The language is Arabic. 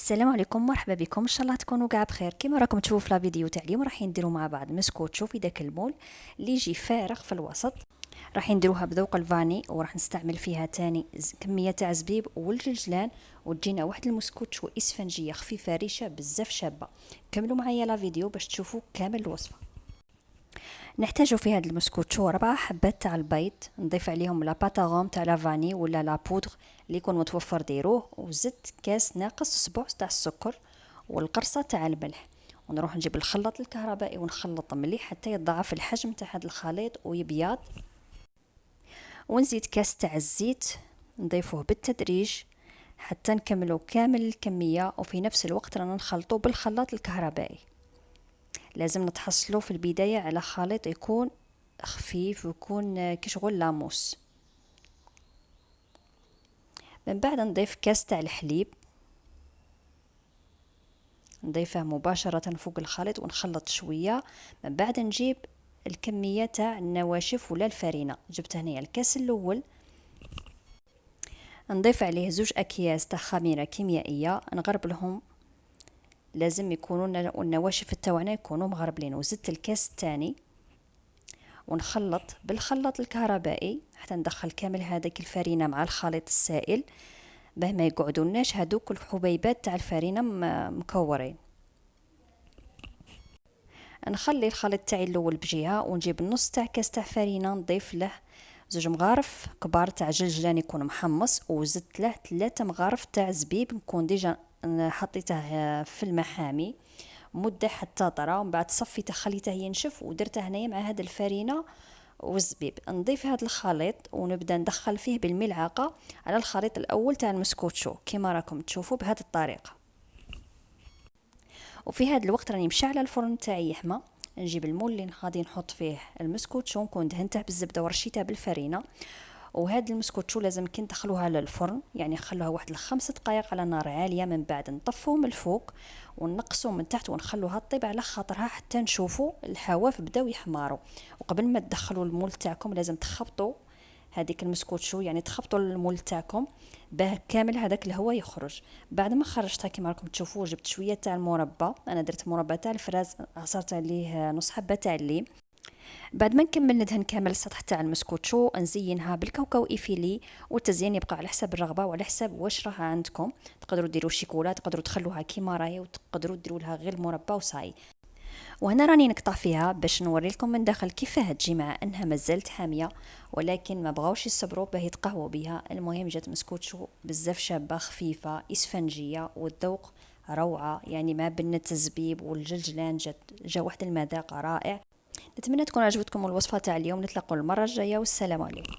السلام عليكم، مرحبا بكم. ان شاء الله تكونوا كاع بخير. كما راكم تشوفوا في لا فيديو تاع اليوم راح نديروا مع بعض مسكوتشو في داك المول اللي يجي فارغ في الوسط. راح نديروها بذوق الفاني وراح نستعمل فيها تاني كميه تاع زبيب والجلجلان، وتجينا واحد المسكوتشو اسفنجيه خفيفه ريشه بزاف شابه. كملوا معايا لا فيديو باش تشوفوا كامل الوصفه. نحتاجو في هذا المسكوتشو 4 حبات تاع البيض، نضيف عليهم لا باتاغوم تاع لافاني ولا لا بودغ اللي يكون متوفر ديروه، وزدت كاس ناقص اسبوع تاع السكر والقرصه تاع الملح. ونروح نجيب الخلاط الكهربائي ونخلط مليح حتى يتضاعف الحجم تاع هذا الخليط ويبيض. ونزيد كاس تاع الزيت نضيفوه بالتدريج حتى نكملو كامل الكميه، وفي نفس الوقت رانا نخلطو بالخلاط الكهربائي. لازم نتحصلوا في البداية على خليط يكون خفيف ويكون كشغل لاموس. من بعد نضيف كاس تاع الحليب، نضيفه مباشرة فوق الخليط ونخلط شوية. من بعد نجيب الكمية تاع النواشف ولا الفرينة، جبت هنا الكاس الاول، نضيف عليه 2 اكياس تاع خميرة كيميائية نغربلهم، لازم يكونوا النواشف تاعنا يكونوا مغربلين. وزدت الكاس الثاني ونخلط بالخلاط الكهربائي حتى ندخل كامل هذاك الفرينة مع الخليط السائل باه ما يقعدوناش هذوك الحبيبات تاع الفرينة مكورين. نخلي الخليط تاعي الاول بجهه ونجيب نص تاع كاس تاع فرينة نضيف له 2 مغارف كبار تاع جلجلان يكون محمص، وزدت له 3 مغارف تاع زبيب نكون ديجا حطيته في الماء حامي مده حتى طرى، ومن بعد صفيته خليته ينشف ودرته هنايا مع هاد الفرينة والزبيب. نضيف هذا الخليط ونبدا ندخل فيه بالملعقه على الخليط الاول تاع المسكوتشو كما راكم تشوفوا بهذه الطريقه. وفي هذا الوقت راني مشعله الفرن تاعي يحمى، نجيب المول اللي غادي نحط فيه المسكوتشو نكون دهنته بالزبده ورشيته بالفرينه. وهذا المسكوتشو لازم كي ندخلوها للفرن يعني نخلوها واحد 5 دقائق على نار عاليه، من بعد نطفوه من الفوق ونقصوه من تحت ونخلوها طيب على خاطرها حتى نشوفوا الحواف بداو يحماروا. وقبل ما تدخلوا المول تاعكم لازم تخبطوا هذيك المسكوتشو، يعني تخبطوا المول تاعكم باه كامل هذاك الهواء يخرج. بعد ما خرجتها كما راكم تشوفوا جبت شويه تاع المربى، انا درت مربى تاع الفراز عصرت عليه نص حبه تاع الليم. بعد ما نكمل ندهن كامل السطح تاع المسكوتشو نزينها بالكاوكاو ايفيلي، والتزيين يبقى على حسب الرغبه وعلى حسب واش راه عندكم. تقدروا ديروا شيكولا، تقدروا تخلوها كيما راهي، وتقدروا ديروا لها غير مربى وصاي. وهنا راني نقطع فيها باش نوري لكم من داخل كيفاه تجي مع انها مازالت حاميه، ولكن ما بغاوش يصبروا باه يتقهووا بها. المهم جات مسكوتشو بزاف شابه خفيفه اسفنجيه والذوق روعه، يعني ما بنة الزبيب والجلجلان جا واحد المذاق رائع. نتمنى تكون عجبتكم الوصفه تاع اليوم. نتلاقوا المره الجايه والسلام عليكم.